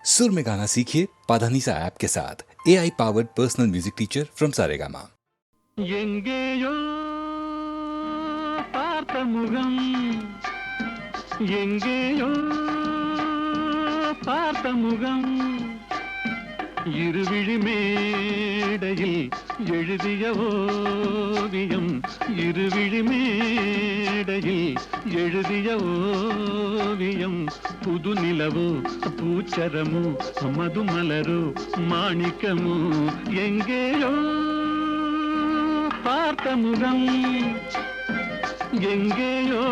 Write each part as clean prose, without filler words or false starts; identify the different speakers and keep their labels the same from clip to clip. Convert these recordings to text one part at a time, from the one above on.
Speaker 1: सुर में गाना सीखिए पाधानीसा ऐप के साथ AI powered personal music teacher from Saregama.
Speaker 2: எங்கேயோ பார்த்த முகம், எங்கேயோ பார்த்த முகம், இருவிழி மேடையில் எழுதிய ஓவியம், இருவிழி மேடையில் எழுதிய ஓவியம், புது நிலவோ பூச்சரமோ மதுமலரோ மாணிக்கமோ, எங்கேயோ பார்த்த முகம், எங்கேயோ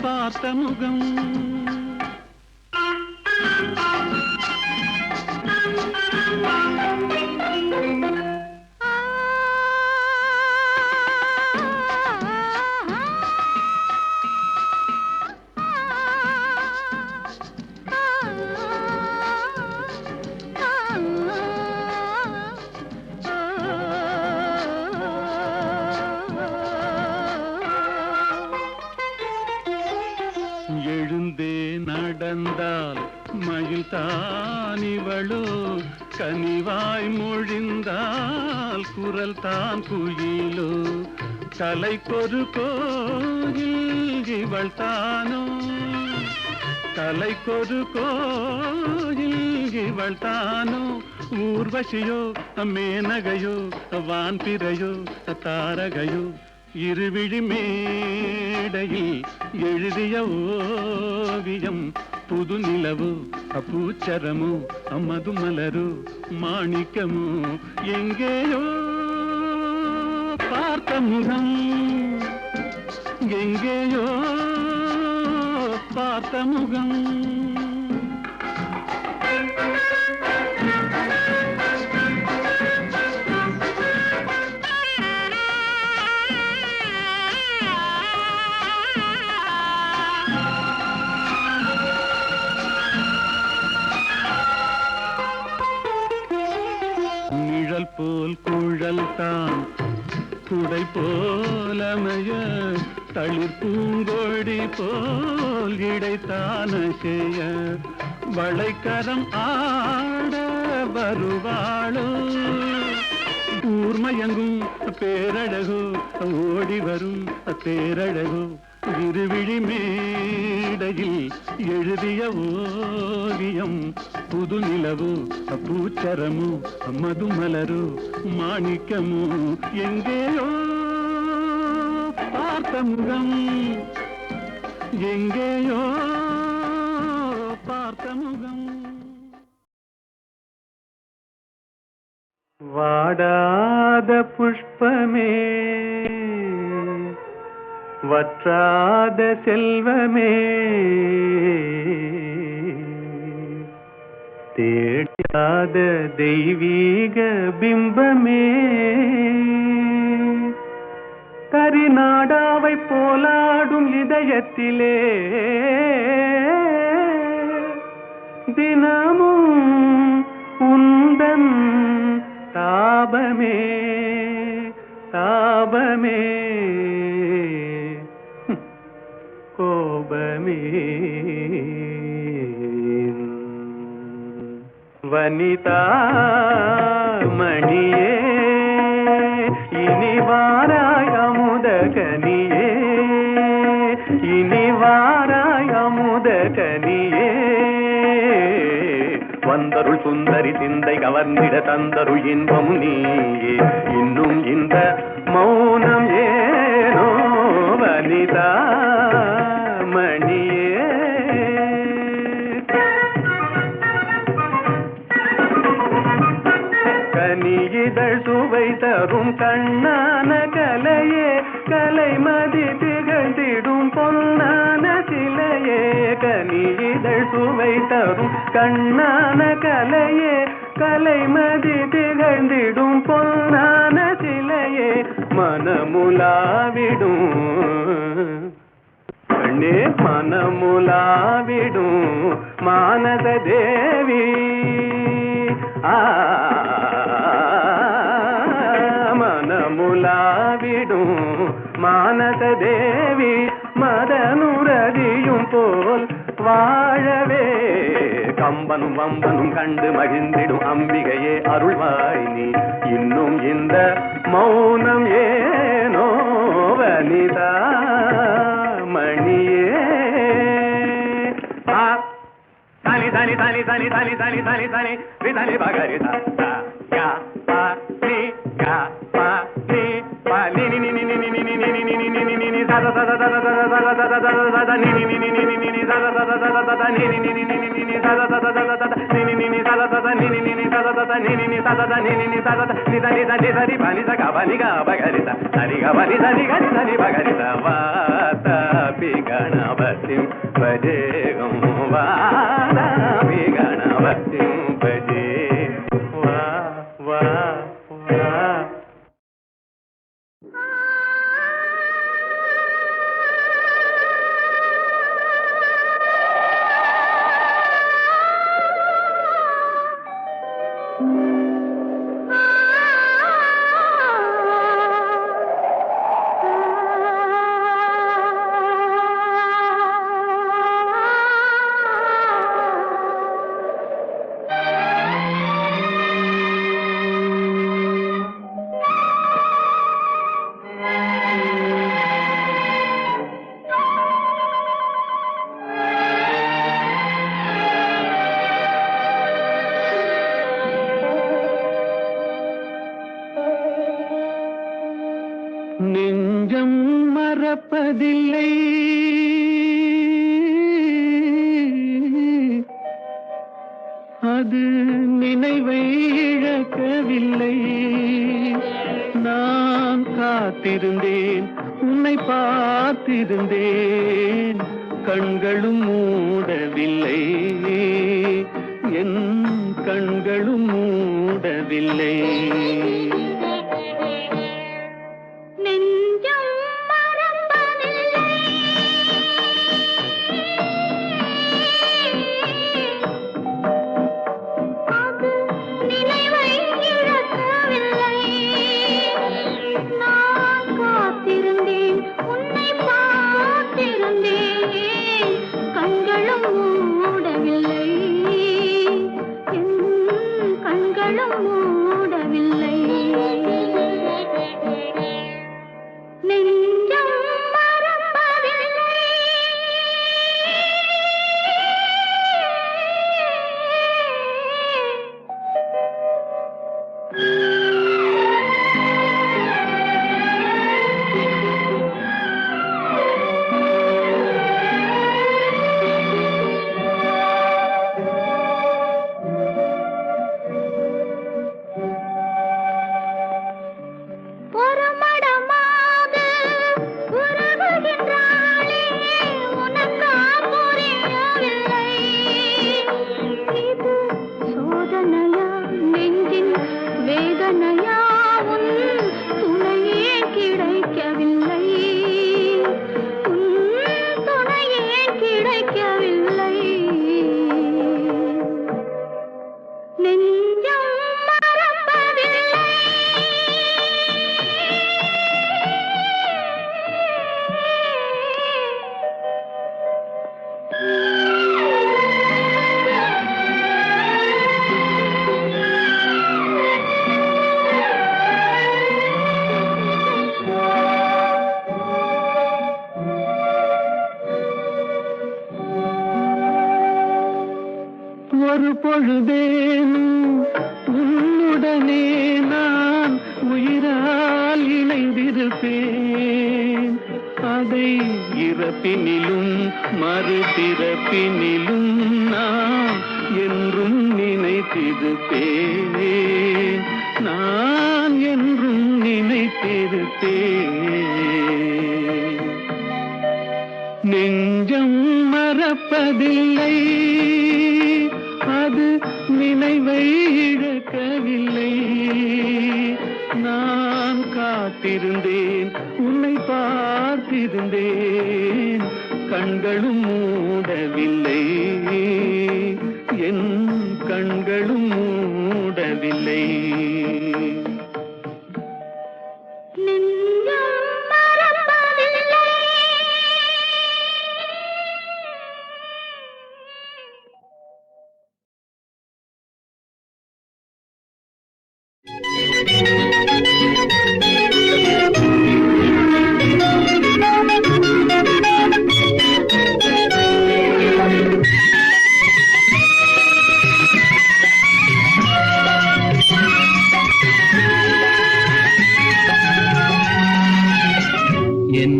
Speaker 2: பார்த்த முகம். எழுந்தே நடந்தால் மயில் தானிவளோ, கனிவாய் மொழிந்தால் குரல் தான் குயிலோ, கலைக்கொரு கோயில் இவள் தானோ, கலைக்கொரு கோயில் இவள் தானோ, ஊர்வசியோ மேனகையோ வான்பிறையோ தாரகையோ, இருவிழி மேடையில் எழுதிய ஓவியம், புது நிலவோ பூச்சரமோ மதுமலரோ மாணிக்கமோ, எங்கேயோ பார்த்த முகம், எங்கேயோ பார்த்த முகம். நிழல் போல் குழல் தான் குடை போலமைய, தளிர் பூங்கொடி போல் இடைத்தான செய்ய, வளைக்கரம் ஆட வருவாளோ, ஊர்மயங்கும் பேரழகோ ஓடி வரும் பேரழகோ, இருவிழி மேடையில் எழுதிய ஓவியம், புது நிலவோ பூச்சரமோ மதுமலரோ மாணிக்கமோ, எங்கேயோ பார்த்த முகம், எங்கேயோ பார்த்த முகம். வாடாத புஷ்பமே, வற்றாத செல்வமே, தேடாத தெய்வீக பிம்பமே, கரிநாடாவை போலாடும் இதயத்திலே தினமும் உந்தன் தாபமே தாபமே கோபமே. வனிதா மணியே இனி வாராய் அமுத கனியே, இனி வாராய் அமுத கனியே, வந்தருள் சுந்தரி சிந்தை கவர்ந்திட தந்தருள் இன்பம் நீயே, இன்னும் இந்த மௌனம் ஏனோ வனிதா மணியே. கனியிதழ் சுவை தரும் கண்ணான கலையே, கலைமதி திகழ்ந்திடும் பொன்னான சிலையே, கனியிதழ் சுவை தரும் கண்ணான கலையே, கலைமதி திகழ்ந்திடும் பொன்னான சிலையே, மனமுலாவிடும் கண்ணே மனமுலாவிடும் மானத தேவி, மனமுலாவிடும் மானத தேவி, மதனுரதியும் போல் வாழவே கம்பனும் வம்பனும் கண்டு மகிழ்ந்திடும் அம்பிகையே அருள்வாய் நீ. இன்னும் இந்த மௌனம் ஏனோ வனிதா மணியே. தனி தனி தனி தனி தனி தனி தனி தனி விதனி பகரி தா யா பா நீ யா பா நீ பா நீ நீ நீ நீ நீ நீ நீ நீ நீ நீ நீ நீ நீ சத சத சத சத சத சத சத சத நீ நீ நீ நீ நீ நீ நீ சத சத சத சத நீ நீ நீ நீ நீ நீ நீ சத சத சத சத நீ நீ நீ நீ சத சத நீ நீ நீ நீ சத சத நீ நீ நீ சத நீ நீ நீ சத நீ த நீ த நீ சரி பனி ச க பனி க பகரி த சரி க பனி சரி க நீ சரி பகரி த வாத பி கணபதிம் பஜேகம் வாத பி கணபதிம் பஜே வா வா வா. நெஞ்சம் மறப்பதில்லை அது நினைவை இழக்கவில்லை. நான் காத்திருந்தேன் உன்னை பார்த்திருந்தேன் கண்களும் மூடவில்லை என் கண்களும் மூடவில்லை. ஒரு பொழுதேனும் உன்னுடனே நான் உயிரால் இணைந்திருப்பேன். அதை இறப்பினிலும் மறுபிறப்பினிலும் நான் என்றும் நினைத்திருப்பேன். நான் என்றும் நினைத்திருப்பேன். நெஞ்சம் மறப்பதில்லை அது நினைவை இழக்கவில்லை. நான் காத்திருந்தேன் உன்னை பார்த்திருந்தேன் கண்களும் மூடவில்லை என் கண்களும் மூடவில்லை.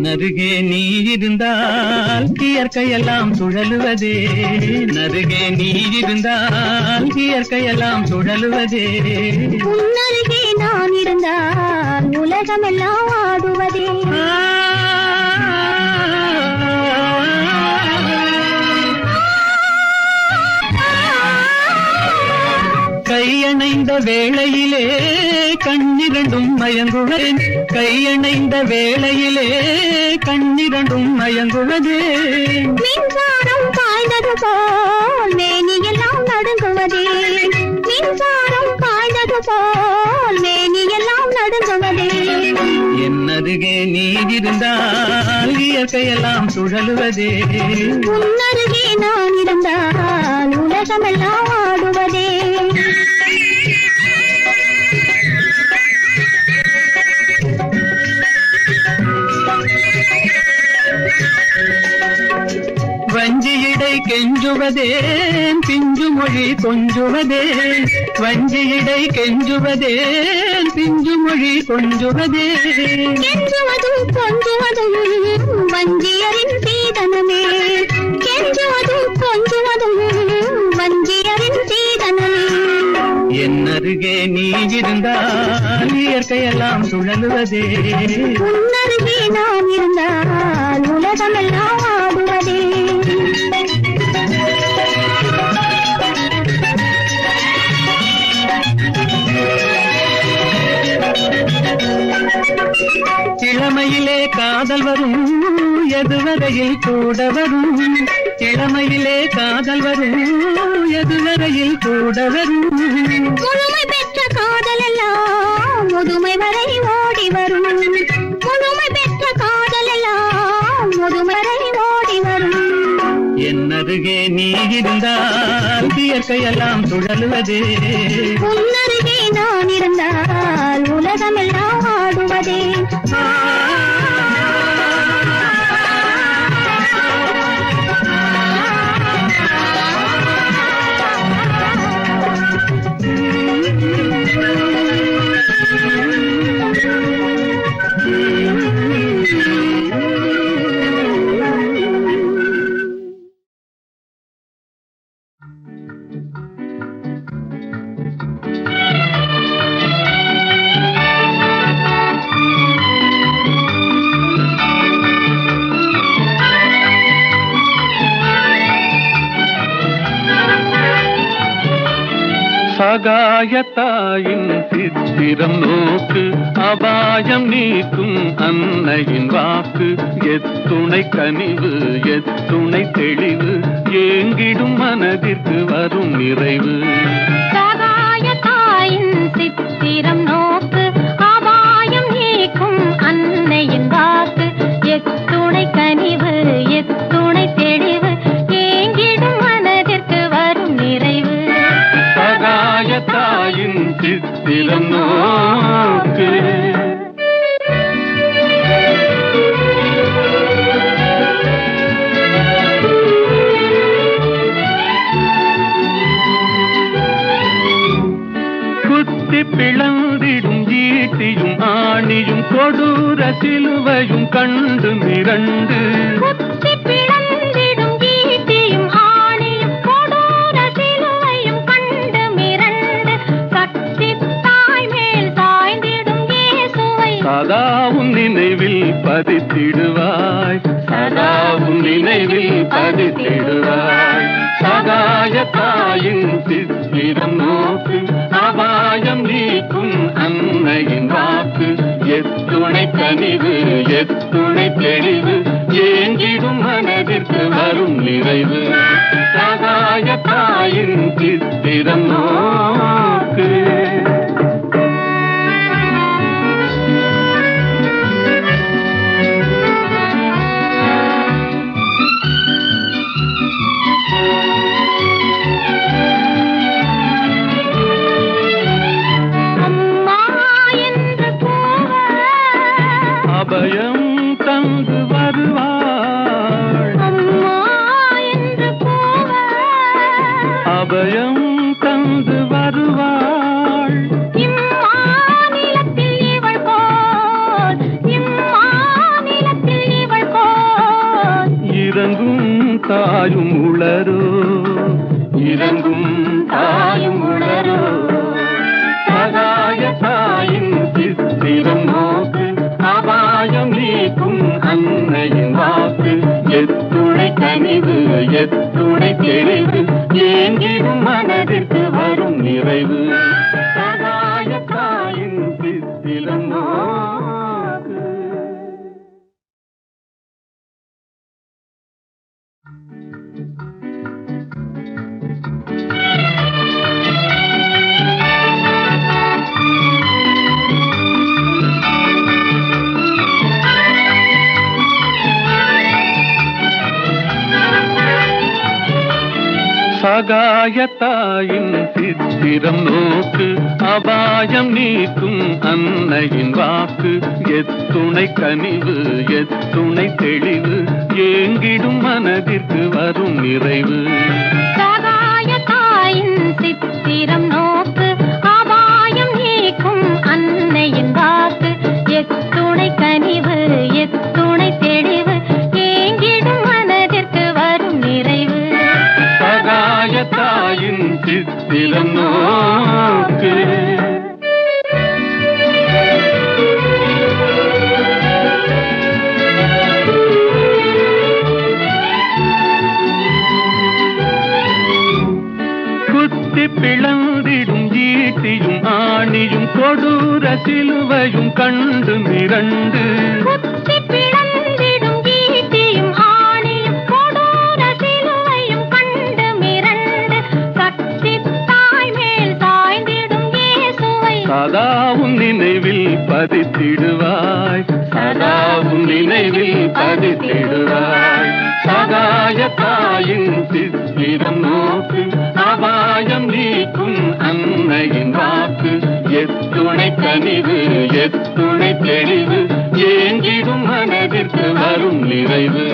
Speaker 3: நருகே நீ இருந்தால் இயற்கையெல்லாம் சுழலுவதே, நருகே நீ இருந்தால் இயற்கையெல்லாம் சுழலுவதே.
Speaker 4: உன்னருகே நான் இருந்தால் உலகமெல்லாம் ஆடுவதே.
Speaker 3: கையணைந்த வேளையிலே கண்ணிரண்டும் மயங்குவதேன், கையணைந்த வேளையிலே கண்ணிரண்டும் மயங்குவதே.
Speaker 4: மின்சாரம் பாய்ந்தது போல் மேனியெல்லாம் நடுங்குவதே, மின்சாரம் பாய்ந்தது போல் மேனியெல்லாம் நடுங்குவதே.
Speaker 3: என்னருகே நீ இருந்தால் இயற்கையெல்லாம் சுழலுவதே.
Speaker 4: உன்னருகே நான் இருந்தால் உலகமெல்லாம் ஆடுவதே.
Speaker 3: வஞ்சியிடை கெஞ்சுவதேன் பிஞ்சு மொழி கொஞ்சுவதேன், வஞ்சியிடை கெஞ்சுவதேன் பிஞ்சு மொழி கொஞ்சுவதே.
Speaker 4: கெஞ்சுவதும் கொஞ்சுவதும் வஞ்சியரின் சீதனமே, கெஞ்சுவதும் கொஞ்சுவதும் வஞ்சியரின் சீதனமே.
Speaker 3: என்னருகே நீ இருந்தால் இயற்கையெல்லாம் சுழலுவதே.
Speaker 4: உன்னருகே நான் இருந்தால் உலகமெல்லாம் ஆடுவதே.
Speaker 3: இளமையிலே காதல் வரும் எதுவரையில் கூட வரும், இளமையிலே காதல் வரும் எதுவரையில் கூட வரும்.
Speaker 4: முழுமை பெற்ற காதல் எல்லாம் முதுமை வரை ஓடி வரும், முழுமை பெற்ற காதல் எல்லாம் முதுமை வரை ஓடி வரும்.
Speaker 3: என்னருகே நீ இருந்தால் இயற்கையெல்லாம் சுழலுவதே.
Speaker 4: உன்னருகே நான் இருந்தால் உலகமெல்லாம் ஆடுவதே.
Speaker 3: சகாயத்தாயின் சித்திரம் நோக்கு, அபாயம் நீக்கும் அன்னையின் வாக்கு. எத்துணை கனிவு எத்துணை தெளிவு, ஏங்கிடும் மனதிற்கு வரும் நிறைவு.
Speaker 4: சகாயத்தாயின் சித்திரம் நோக்கு, அபாயம் நீக்கும் அன்னையின் வாக்கு. எத்துணை கனிவு எத்துணை தெளிவு, ஏங்கிடும் மனதிற்கு வரும் நிறைவு.
Speaker 3: சகாயத்தாயின் சித்திரம் நோக்கு. குத்தி பிளந்திடும் ஈட்டியும் ஆணியும் கொடூர சிலுவையும் கண்டு மிரண்டு,
Speaker 4: குத்தி பிளந்திடும் ஈட்டியும் ஆணியும் கொடூர சிலுவையும் கண்டு மிரண்டு, சக்தி தாய் மேல் சாய்ந்திடும் இயேசுவை
Speaker 3: சதாவும் நினைவில் பதித்திடுவாய், சதாவும் நினைவில் பதித்திடுவாய். சகாயத்தாயின் சித்திரம் நோக்கு, அபாயம் நீக்கும் அன்னையின் வாக்கு. எத்துணை கனிவு எத்துணை தெளிவு, ஏங்கிடும் மனதிற்கு வரும் நிறைவு. சகாயத்தாயின் சித்திரம் நோக்கு.
Speaker 4: அம்மா
Speaker 3: அபயம் தந்து வருவாள்.
Speaker 4: இம்மாநிலத்தில் இவள் போல், இம்மாநிலத்தில் இவள் போல்
Speaker 3: இறங்கும் தாயும் உளரோ, இறங்கும் தாயும் உளரோ. சகாய தாயின் சித்திரம் நோக்கு, அபாயம் நீக்கும் அன்னையின் வாக்கு. எத்துணை கனிவு, எத்துணை தெளிவு, ஏங்கிடும் மனதிற்கு வரும் நிறைவு. சகாய தாயின் சித்திரம் நோக்கு. சகாய தாயின் சித்திரம் நோக்கு, அபாயம் நீக்கும் அன்னையின் வாக்கு. எத்துணை கனிவு, எத்துணை தெளிவு, ஏங்கிடும் மனதிற்கு வரும் நிறைவு.
Speaker 4: சகாய தாயின் சித்திரம் நோக்கு, அபாயம் நீக்கும் அன்னையின் வாக்கு. எத்துணை கனிவு, எத்துணை தெளிவு, ஏங்கிடும் மனதிற்கு வரும் நிறைவு.
Speaker 3: சகாய தாயின் சித்திரம் நோக்கு. குத்தி பிளந்திடும் ஈட்டியும் ஆணியும் கொடூர சிலுவையும் கண்டு மிரண்டு.
Speaker 4: குத்தி பிளந்திடும் ஈட்டியும் ஆணியும் கொடூர சிலுவையும் கண்டு மிரண்டு. சக்தி தாய் மேல் சாய்ந்திடும் இயேசுவை
Speaker 3: சதாவும் நினைவில் பதித்திடுவாய், சதாவும் நினைவில் பதித்திடுவாய். சகாய தாயின் சித்திரம் நோக்கு, அபாயம் நீக்கும் அன்னையின் வாக்கு. எத்துணை கனிவு, எத்துணை தெளிவு, ஏங்கிடும் மனதிற்கு வரும் நிறைவு.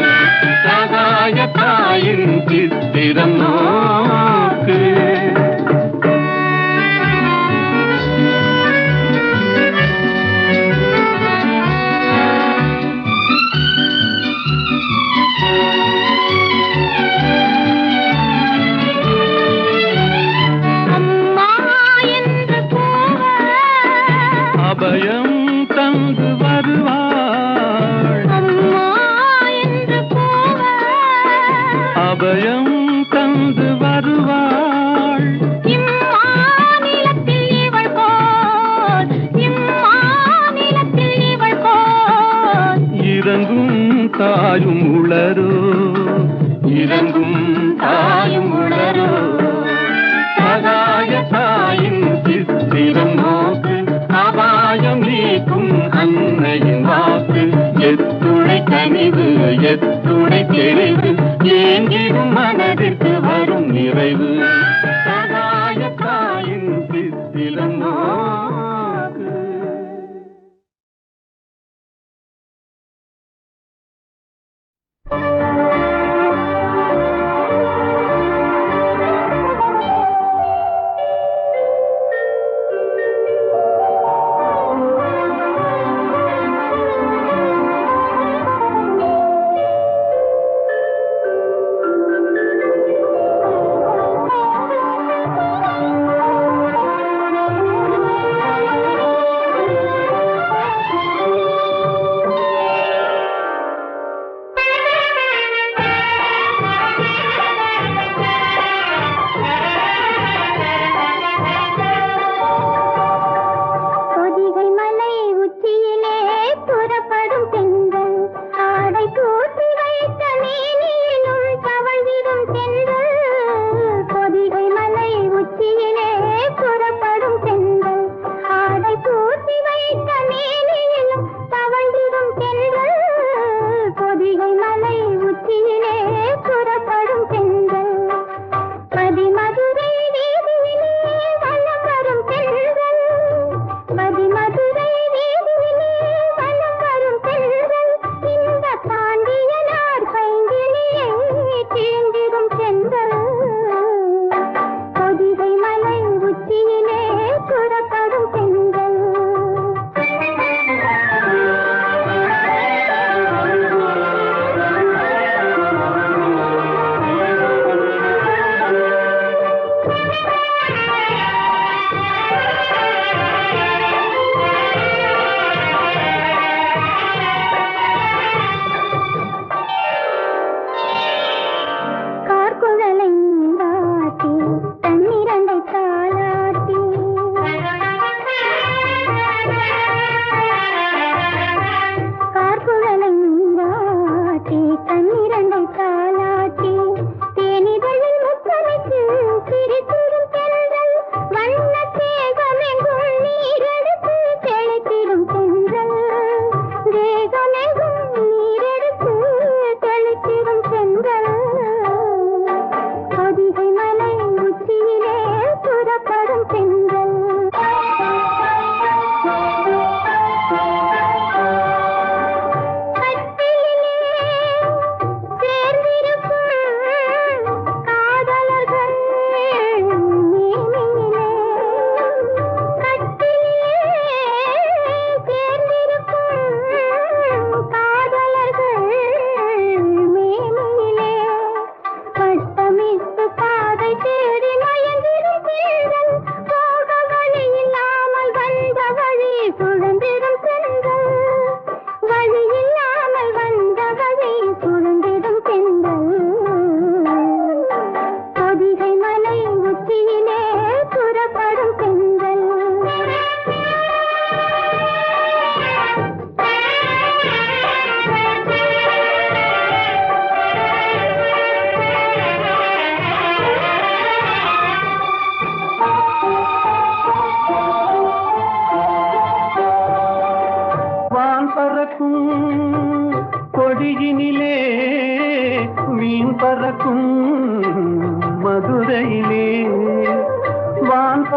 Speaker 3: சகாய தாயின் சித்திரம் நோக்கு. அபயம் தந்து வருவாள்.
Speaker 4: அம்மா என்று கூவ,
Speaker 3: அபயம் தந்து வருவாள்.
Speaker 4: இம்மாநிலத்தில் இவள் போல், இம்மாநிலத்தில் இவள் போல்
Speaker 3: இறங்கும் தாயும் உளரோ, இறங்கும் தாயும் உளரோ. சகாய தாயின் சித்திரம் நோக்கு, அபாயம் நீக்கும் அன்னையின் வாக்கு. எத்துணை கனிவு, எத்துணை தெளிவு, ஏங்கிடும் மனதிற்கு வரும் நிறைவு. சகாய தாயின் சித்திரம் நோக்கு.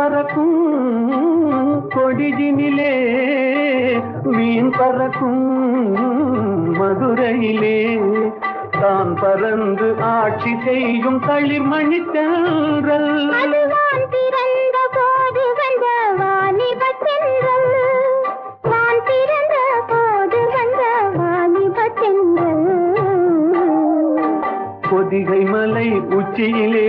Speaker 3: பறக்கும் கொடியினிலே மீன் பறக்கும் மதுரையிலே தான் பறந்து ஆட்சி செய்யும் தளிர்மணி தென்றல்
Speaker 4: அதுவான் பிறந்த போது வந்த வாலிபத் தென்றல் வான் பிறந்த போது வந்த வாலிபத் தென்றல்
Speaker 3: பொதிகை மலை உச்சியிலே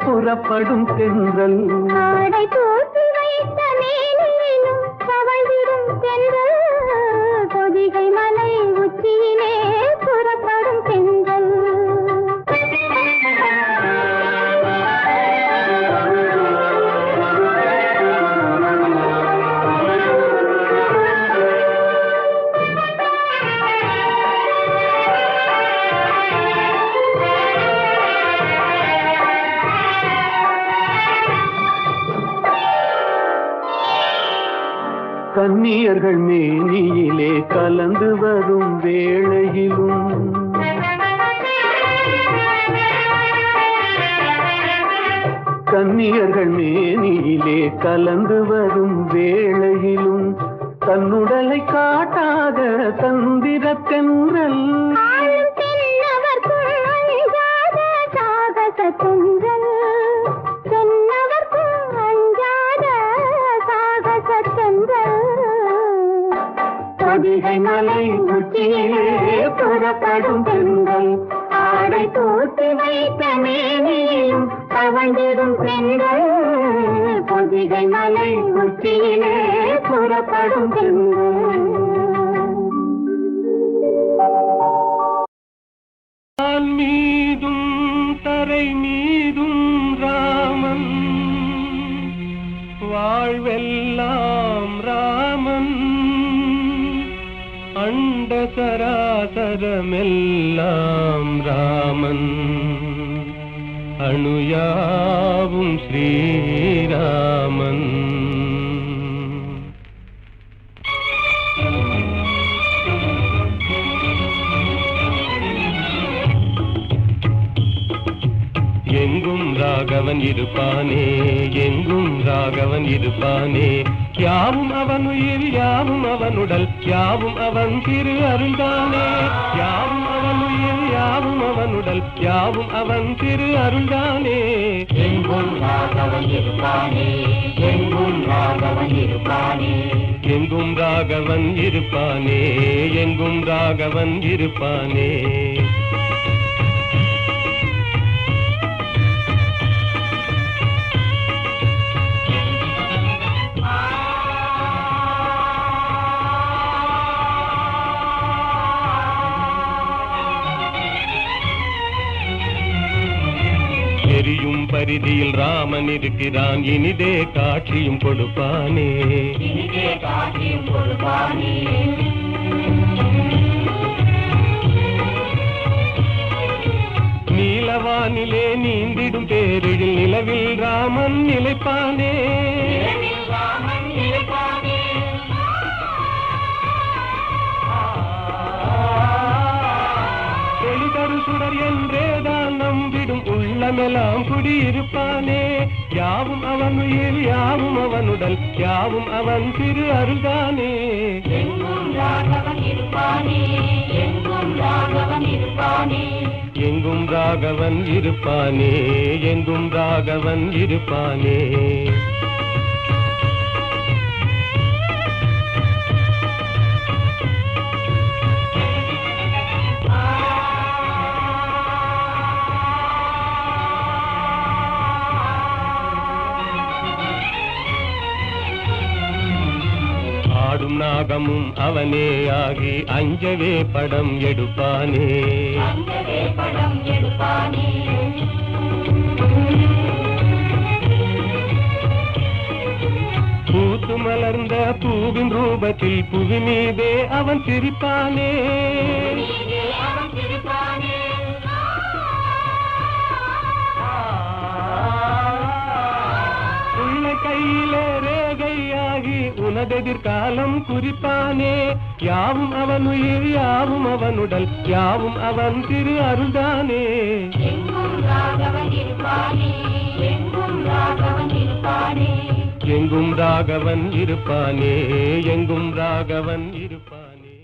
Speaker 3: புறப்படும் தென்றல்
Speaker 4: ஆடை தூக்கி வைத்த மேனியிலும் தவழ்ந்திடும் தென்றல் பொதிகை மலை உச்சியிலே புறப்படும் தென்றல்
Speaker 3: கன்னியர்கள் மேனியிலே கலந்து வரும் வேளையிலும் கன்னியர்கள் மேனியிலே கலந்து வரும் வேளையிலும் தன்னுடலை காட்டாத தந்திர தென்றல்
Speaker 4: ஆளும் தென்னவர்க்கும் அஞ்சாத சாகச தென்றல் தென்னவர்க்கும் அஞ்சாத சாகச தென்றல்
Speaker 3: பொதிகை மலை உச்சியிலே புறப்படும் தென்றல்
Speaker 4: ஆடை தூக்கி வைத்த மேனியும் தவழ்ந்திடும் தென்றல் பொதிகை மலை உச்சியிலே புறப்படும் தென்றல்
Speaker 3: வான் மீதும் தரை மீதும் ராமன் வாழ்வெல்லாம் ராமன் அண்ட சராசரமெல்லாம் ராமன் அணுயாவும் ஸ்ரீராமன் எங்கும் ராகவன் இருப்பானே எங்கும் ராகவன் இருப்பானே யாவும் அவன் உயிர் யாவும் அவனுடல் யாவும் அவன் திரு அருள்தானே யாவும் அவன் உயிர் யாவும் அவனுடல் யாவும் அவன் திரு அருள்தானே
Speaker 4: எங்கும் ராகவன் இருப்பானே எங்கும் ராகவன் இருப்பானே
Speaker 3: எங்கும் ராகவன் இருப்பானே எங்கும் ராகவன் இருப்பானே எரியும் பரிதியில் ராமன் இருக்கிறான் இனிதே காட்சியும் கொடுப்பானே
Speaker 4: இனிதே காட்சியும் கொடுப்பானே
Speaker 3: நீலவானிலே நீந்திடும் பேரில் நிலவில் ராமன் நிலைப்பானே
Speaker 4: ராமன் நிலைப்பானே
Speaker 3: ஒளிதரு சுடர் என்றேதான் நம்பிடும் உள்ளமெல்லாம் குடியிருப்பானே யாவும் அவன் உயிர் யாவும் அவனுடல் யாவும் அவன் திரு அருள்தானே
Speaker 4: எங்கும் ராகவன் இருப்பானே எங்கும் ராகவன் இருப்பானே
Speaker 3: எங்கும் ராகவன் இருப்பானே எங்கும் ராகவன் இருப்பானே ஆடும் நாகமும் அவனே ஆகி அஞ்சவே படம் எடுப்பானே
Speaker 4: அங்கவே படம் எடுப்பானே
Speaker 3: பூத்து மலர்ந்த பூவின் ரூபத்தில் புவி மீதே அவன் சிரிப்பானே
Speaker 4: அவன் சிரிப்பானே
Speaker 3: உள்ள கையிலே ரேகையாகி உனதெதிர்காலம் குறிப்பானே யாவும் அவன் உயிர் யாவும் அவனுடல் யாவும் அவன் திரு அருள்தானே
Speaker 4: எங்கும் ராகவன் இருப்பானே எங்கும் ராகவன் இருப்பானே
Speaker 3: எங்கும் ராகவன் இருப்பானே, எங்கும் ராகவன் இருப்பானே.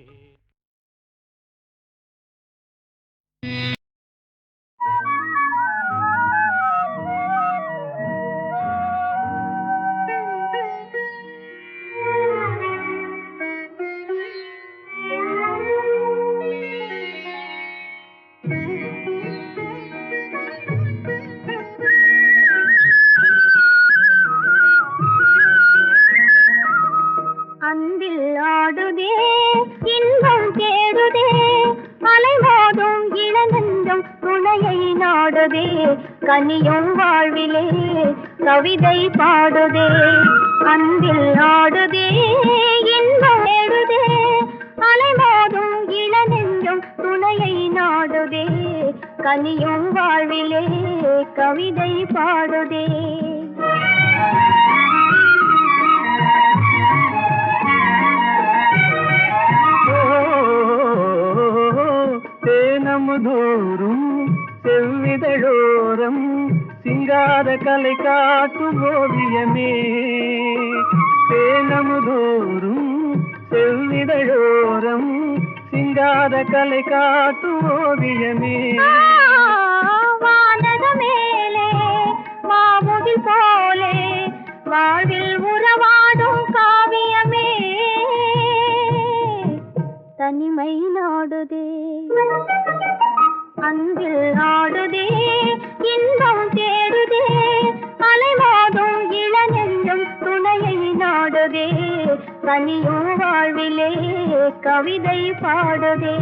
Speaker 4: அன்பில் ஆடுதே இன்பம் தேடுதே அலைமோதும் இளநெஞ்சம் துணையை நாடுதே கனியும் வாழ்விலே கவிதை பாடுதே. அன்பில் ஆடுதே இன்பம் தேடுதே அலைமோதும் இளநெஞ்சம் துணையை நாடுதே கனியும் வாழ்விலே கவிதை பாடுதே.
Speaker 3: தேனமுதோறும் செவ்விதழோரம் சிங்கார கலை காட்டும் ஓவியமே, தேனமுதோறும் செவ்விதழோரம் சிங்கார கலை காட்டும் ஓவியமே.
Speaker 4: வானக மேலே மாமுகில் போலே வாழ்வில் உறவாடும் காவியமே தனிமை நாடுதே. அன்பில் ஆடுதே இன்பம் தேடுதே அலைமோதும் இளநெஞ்சம் துணையை நாடுதே கனியும் வாழ்விலே கவிதை பாடுதே.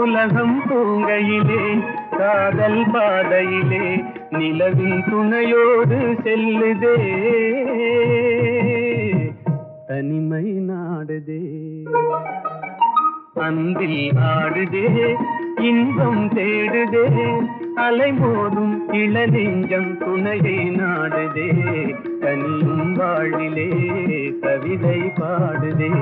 Speaker 3: உலகம் பூங்கையிலே காதல் பாதையிலே நிலவின் துணையோடு செல்லுதே தனிமை நாடுதே. அன்பில் ஆடுதே இன்பம் தேடுதே அலைமோதும் இளநெஞ்சம் துணையை நாடுதே தனியும் வாழ்விலே கவிதை பாடுதே.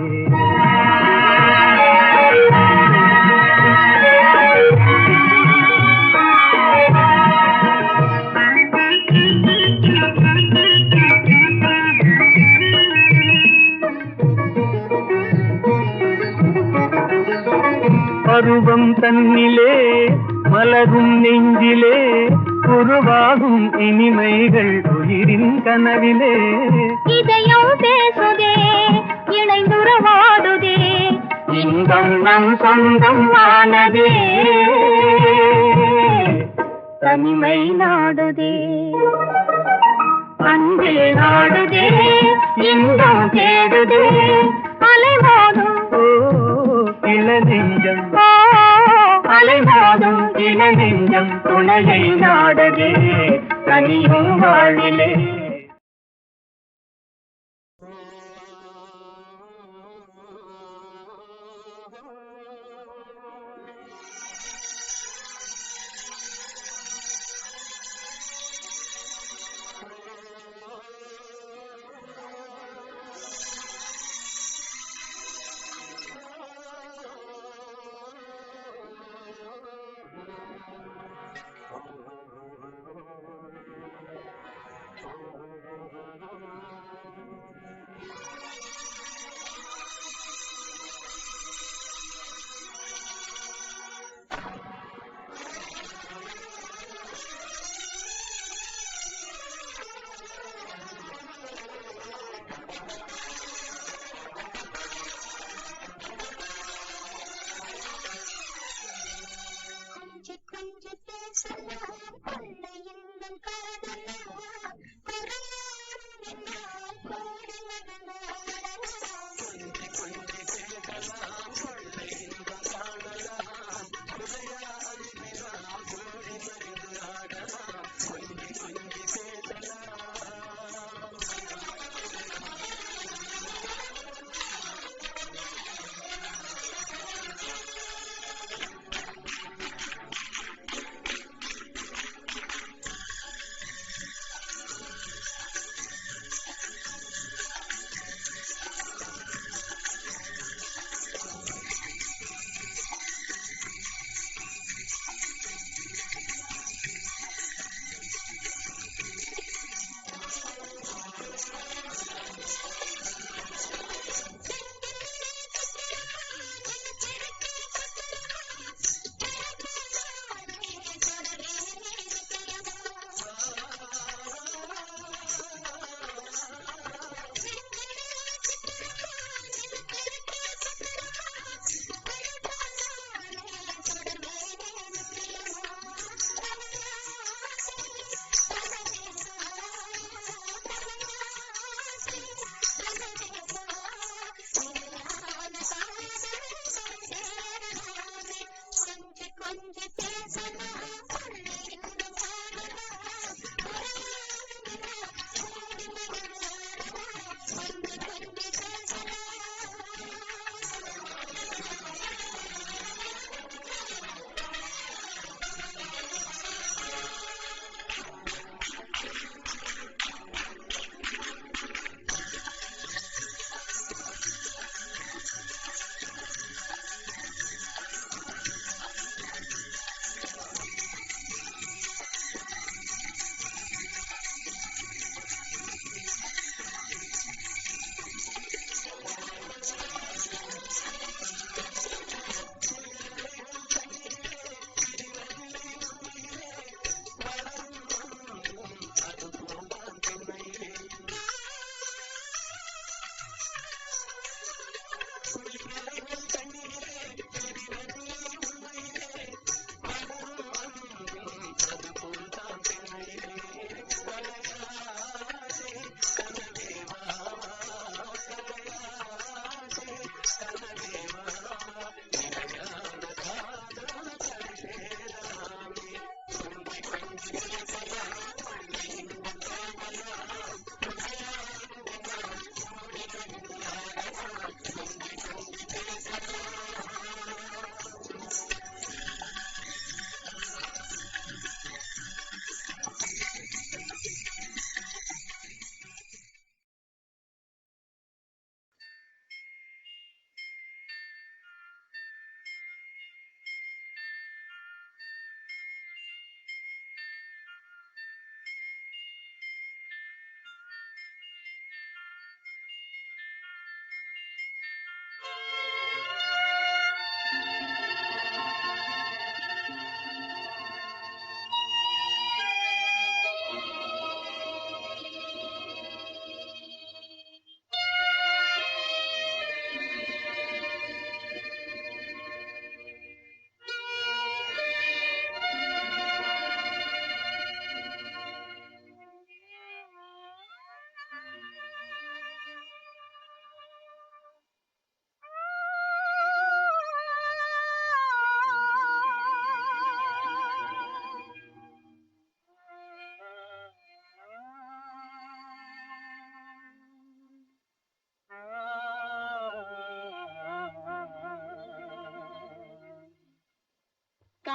Speaker 3: பருவம் தன்னிலே மலரும் நெஞ்சிலே உருவாகும் இனிமைகள் உயிரின் கனவிலே
Speaker 4: இதயம் பேசுதே இணைந்துறவாடுதே
Speaker 3: இன்பம் நம் சொந்தம் ஆனதே
Speaker 4: தனிமை நாடுதே. அன்பில் நாடுதே இன்பம் தேடுதே அலைமோதும்
Speaker 3: இளநெஞ்சம்
Speaker 4: அலைமோதும்
Speaker 3: இளநெஞ்சம் துணையை நாடுதே தனியும் வாழ்விலே.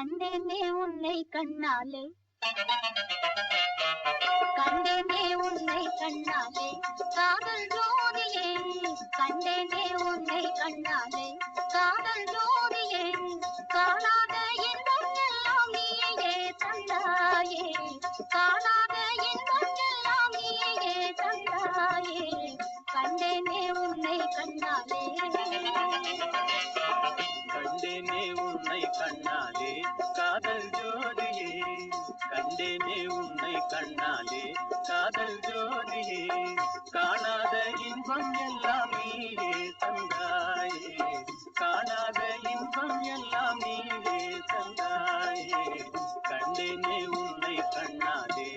Speaker 4: கண்டேனே உன்னை கண்ணாலே கண்டேனே உன்னை கண்ணாலே காதல் ஜோதியே கண்டேனே உன்னை கண்ணாலே காதல் ஜோதியே காணாத இன்பம் எல்லாம் நீயே தந்தாயே காணாத இன்பம் எல்லாம் நீயே தந்தாயே கண்டேனே உன்னை கண்ணாலே
Speaker 3: கண்டேனே உன்னை கண்ணாலே காதல் ஜோதியே கண்டேனே உன்னை கண்ணாலே காதல் ஜோதியே காணாத இன்பம் எல்லாம் நீயே தந்தாயே காணாத இன்பம் எல்லாம் நீயே தந்தாயே கண்டேனே உன்னை கண்ணாலே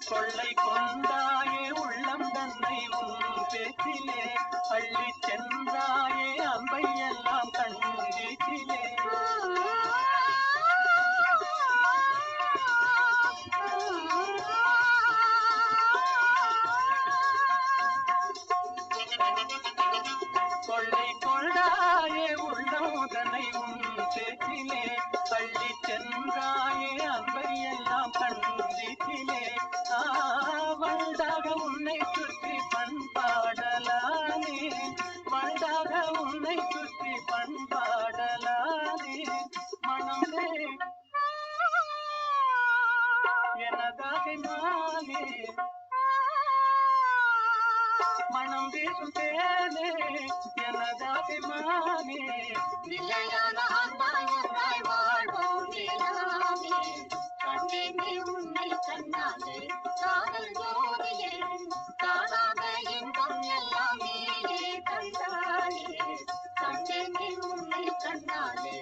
Speaker 3: கொள்ளை கொண்டாயே உள்ளம் தன்னை உன் பேச்சிலே அள்ளி சென்றாயே அம்பை எல்லாம் கண்ணீச்சிலே கொள்ளை கொண்டாயே உள்ளம் தன்னை உன் பேச்சிலே அள்ளி சென்றாயே அம்பை எல்லாம் கண்ணீச்சிலே வண்டாக உன்னை சுற்றி பண்பாடலானே வண்டாக உன்னை சுற்றி பண்பாடலானே மனமே எனதாக நானே மனம் வீசும் தேனே எனதாக மானே
Speaker 4: நிலையான அன்பாய் வாழ்வோம் நீலாமே கண்டேனே உன்னை கண்ணாலே காதல் ஜோதியே காணாத இன்பம் எல்லாம் நீயே தந்தாயே கண்டேனே உன்னை கண்ணாலே